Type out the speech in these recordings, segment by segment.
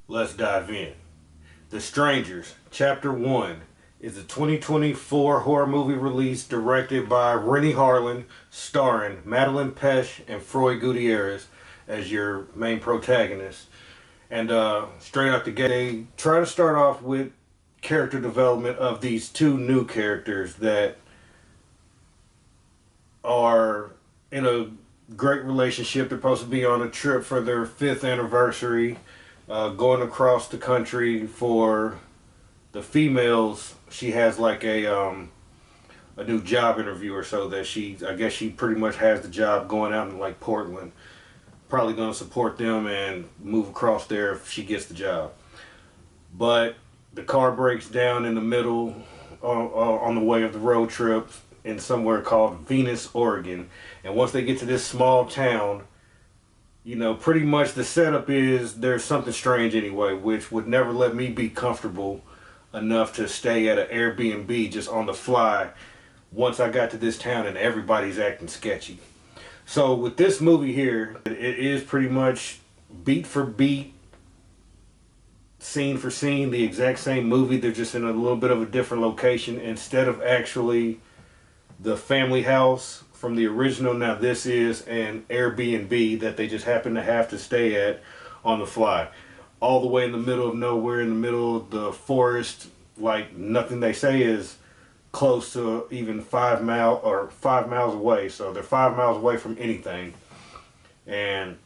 Let's dive in. The Strangers, Chapter 1, is a 2024 horror movie release directed by Rennie Harlin, starring Madeline Pesh and Froy Gutierrez as your main protagonists. And straight out the gate, they try to start off with character development of these two new characters that are in a great relationship. They're supposed to be on a trip for their fifth anniversary, going across the country. For the females, she has like a new job interview or so that I guess she pretty much has the job going out in like Portland. Probably going to support them and move across there if she gets the job. But the car breaks down in the middle on the way of the road trip in somewhere called Venus, Oregon. And once they get to this small town, pretty much the setup is there's something strange anyway, which would never let me be comfortable enough to stay at an Airbnb just on the fly once I got to this town and everybody's acting sketchy. So with this movie here, it is pretty much beat for beat, scene for scene, the exact same movie. They're just in a little bit of a different location. Instead of actually the family house from the original, now this is an Airbnb that they just happen to have to stay at on the fly. All the way in the middle of nowhere, in the middle of the forest, like nothing they say is close to even 5 mile or 5 miles away. So they're 5 miles away from anything. And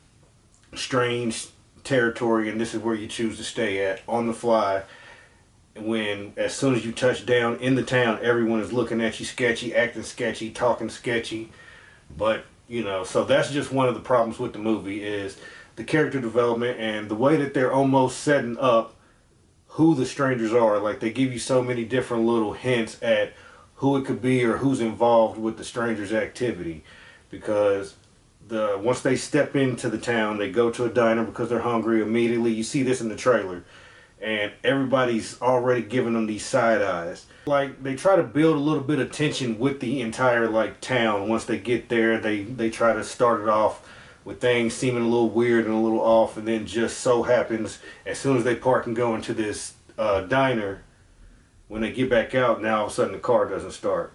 strange territory, and this is where you choose to stay at on the fly. When as soon as you touch down in the town, everyone is looking at you sketchy, acting sketchy, talking sketchy. But so that's just one of the problems with the movie is the character development and the way that they're almost setting up who the strangers are. Like they give you so many different little hints at who it could be or who's involved with the strangers' activity, because once they step into the town, they go to a diner because they're hungry. Immediately, you see this in the trailer, and everybody's already giving them these side eyes. Like they try to build a little bit of tension with the entire like town. Once they get there, they try to start it off with things seeming a little weird and a little off, and then just so happens as soon as they park and go into this diner, when they get back out, now all of a sudden the car doesn't start.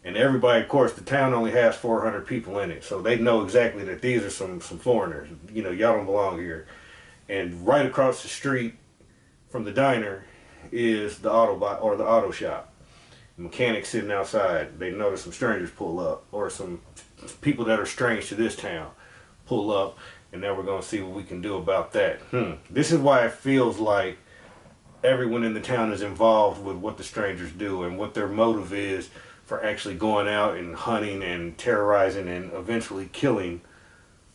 And everybody, of course, the town only has 400 people in it, so they know exactly that these are some foreigners. Y'all don't belong here. And right across the street from the diner is the auto shop. The mechanic sitting outside. They notice some strangers pull up, or some people that are strange to this town pull up, and now we're gonna see what we can do about that. This is why it feels like everyone in the town is involved with what the strangers do and what their motive is for actually going out and hunting and terrorizing and eventually killing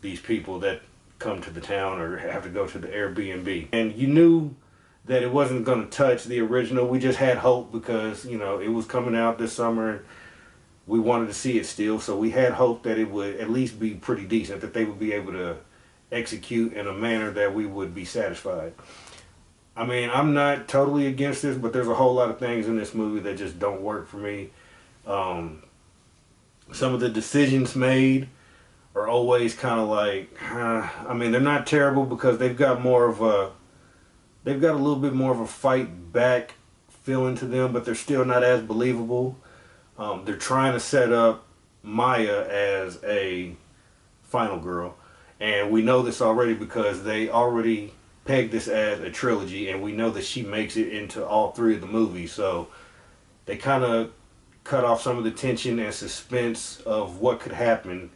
these people that come to the town or have to go to the Airbnb. And you knew that it wasn't going to touch the original. We just had hope because, it was coming out this summer and we wanted to see it still. So we had hope that it would at least be pretty decent, that they would be able to execute in a manner that we would be satisfied. I mean, I'm not totally against this, but there's a whole lot of things in this movie that just don't work for me. Some of the decisions made are always kind of like, I mean, they're not terrible because they've got a little bit more of a fight back feeling to them, but they're still not as believable. They're trying to set up Maya as a final girl, and we know this already because they already pegged this as a trilogy, and we know that she makes it into all three of the movies. So they kind of cut off some of the tension and suspense of what could happen,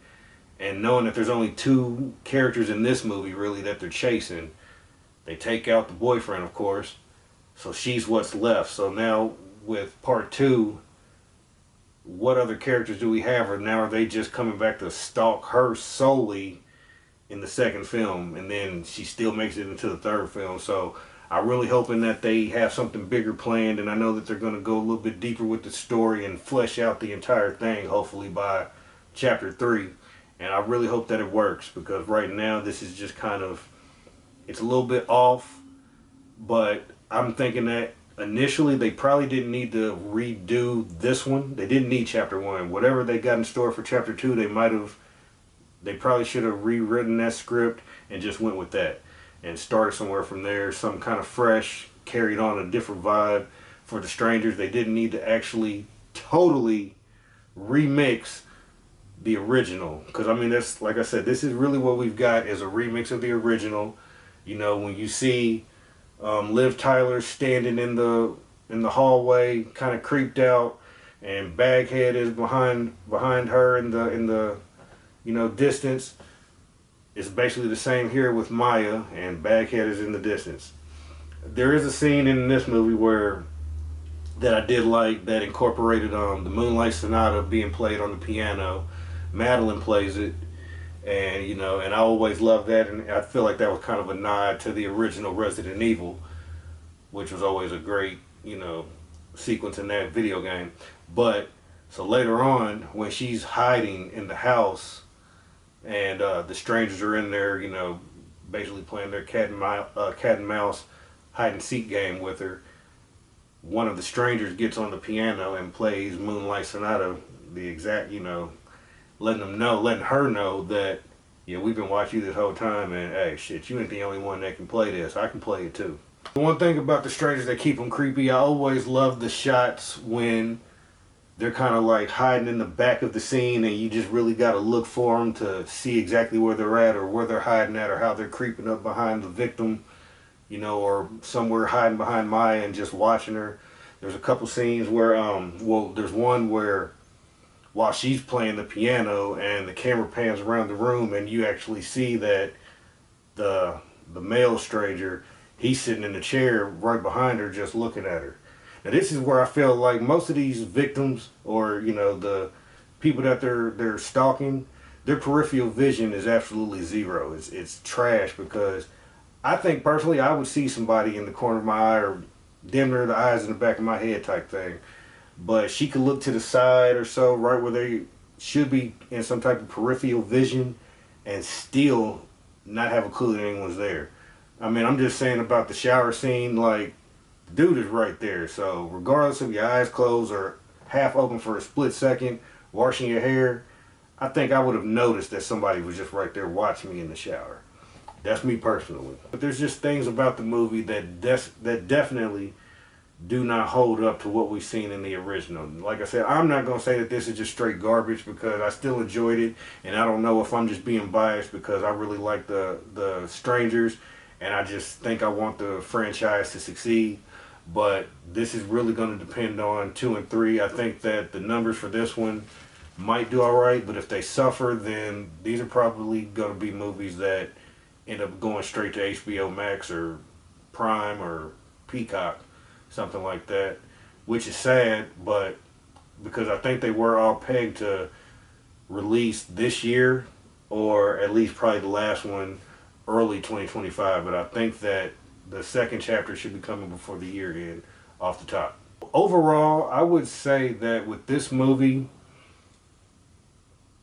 and knowing that there's only two characters in this movie really that they're chasing, they take out the boyfriend, of course, so she's what's left. So now with part two, what other characters do we have, or now are they just coming back to stalk her solely in the second film, and then she still makes it into the third film? So I'm really hoping that they have something bigger planned, and I know that they're going to go a little bit deeper with the story and flesh out the entire thing, hopefully by chapter 3. And I really hope that it works, because right now this is just kind of, it's a little bit off, but I'm thinking that initially they probably didn't need to redo this one. They didn't need chapter 1. Whatever they got in store for chapter 2, they probably should have rewritten that script and just went with that. and started somewhere from there, some kind of fresh, carried on a different vibe for The Strangers. They didn't need to actually totally remix the original, because I mean, that's, like I said, this is really what we've got is a remix of the original. You know, when you see Liv Tyler standing in the hallway, kind of creeped out, and Baghead is behind her in the distance. It's basically the same here with Maya, and Baghead is in the distance. There is a scene in this movie where that I did like that incorporated the Moonlight Sonata being played on the piano. Madeline plays it, and and I always loved that, and I feel like that was kind of a nod to the original Resident Evil, which was always a great sequence in that video game. But so later on, when she's hiding in the house, and the strangers are in there, basically playing their cat and mouse hide and seek game with her. One of the strangers gets on the piano and plays Moonlight Sonata, the exact, letting her know that, yeah, we've been watching you this whole time, and hey, shit, you ain't the only one that can play this. I can play it too. The one thing about the strangers that keep them creepy, I always love the shots when they're kind of like hiding in the back of the scene, and you just really got to look for them to see exactly where they're at, or where they're hiding at, or how they're creeping up behind the victim, or somewhere hiding behind Maya and just watching her. There's a couple scenes where, there's one where while she's playing the piano and the camera pans around the room, and you actually see that the male stranger, he's sitting in the chair right behind her just looking at her. Now this is where I feel like most of these victims, or the people that they're stalking, their peripheral vision is absolutely zero. It's trash, because I think personally I would see somebody in the corner of my eye, or damn near the eyes in the back of my head type thing. But she could look to the side or so, right where they should be in some type of peripheral vision, and still not have a clue that anyone's there. I mean, I'm just saying about the shower scene, like, dude is right there. So regardless of your eyes closed or half open for a split second, washing your hair, I think I would have noticed that somebody was just right there watching me in the shower. That's me personally. But there's just things about the movie that definitely do not hold up to what we've seen in the original. Like I said, I'm not going to say that this is just straight garbage, because I still enjoyed it, and I don't know if I'm just being biased because I really like the Strangers, and I just think I want the franchise to succeed. But this is really going to depend on 2 and 3. I think that the numbers for this one might do alright, but if they suffer, then these are probably going to be movies that end up going straight to HBO Max or Prime or Peacock, something like that, which is sad, but because I think they were all pegged to release this year, or at least probably the last one early 2025, but I think that the second chapter should be coming before the year end off the top. Overall, I would say that with this movie,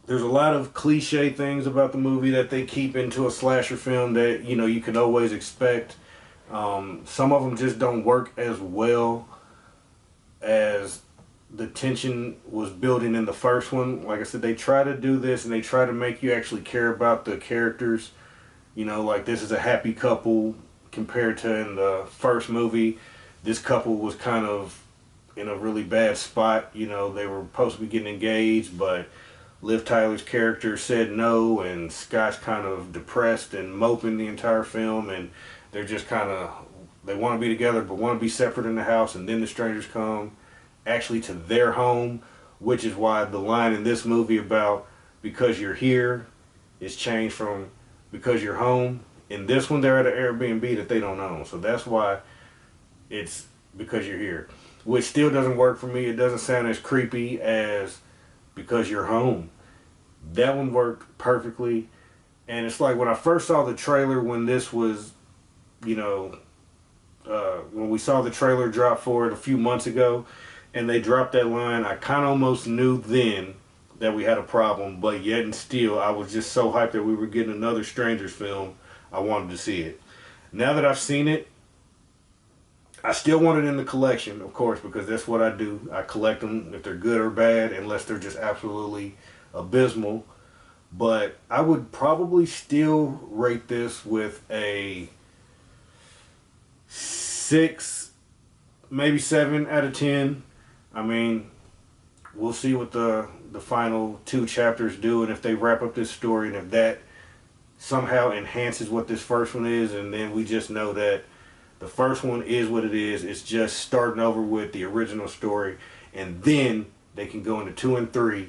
there's a lot of cliche things about the movie that they keep into a slasher film that you can always expect. Some of them just don't work as well as the tension was building in the first one. Like I said, they try to do this, and they try to make you actually care about the characters. Like this is a happy couple compared to in the first movie. This couple was kind of in a really bad spot. They were supposed to be getting engaged, but Liv Tyler's character said no, and Scott's kind of depressed and moping the entire film, and they're just kind of, they want to be together but want to be separate in the house, and then the strangers come actually to their home, which is why the line in this movie about because you're here is changed from because you're home. In this one, they're at an Airbnb that they don't own, so that's why it's because you're here, which still doesn't work for me. It doesn't sound as creepy as because you're home. That one worked perfectly, and it's like when I first saw the trailer, when this was, when we saw the trailer drop for it a few months ago, and they dropped that line, I kind of almost knew then that we had a problem, but yet and still, I was just so hyped that we were getting another Strangers film, I wanted to see it. Now that I've seen it, I still want it in the collection, of course, because that's what I do. I collect them if they're good or bad, unless they're just absolutely abysmal. But I would probably still rate this with a 6, maybe 7 out of 10. I mean, we'll see what the final 2 chapters do, and if they wrap up this story, and if that somehow enhances what this first one is, and then we just know that the first one is what it is. It's just starting over with the original story, and then they can go into 2 and 3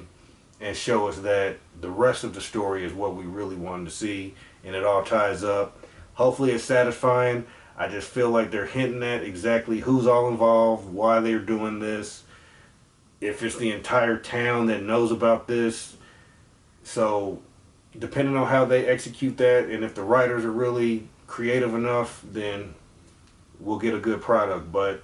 and show us that the rest of the story is what we really wanted to see, and it all ties up. Hopefully it's satisfying. I just feel like they're hinting at exactly who's all involved, why they're doing this, if it's the entire town that knows about this. So depending on how they execute that, and if the writers are really creative enough, then we'll get a good product. But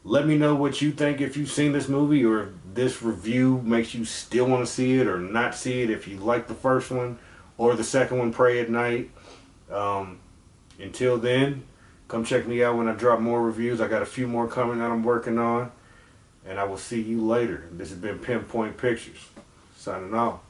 let me know what you think if you've seen this movie, or if this review makes you still want to see it or not see it, if you like the first one or the second one, Prey at Night. Until then, come check me out when I drop more reviews. I got a few more coming that I'm working on. And I will see you later. This has been Pinpoint Pictures, signing off.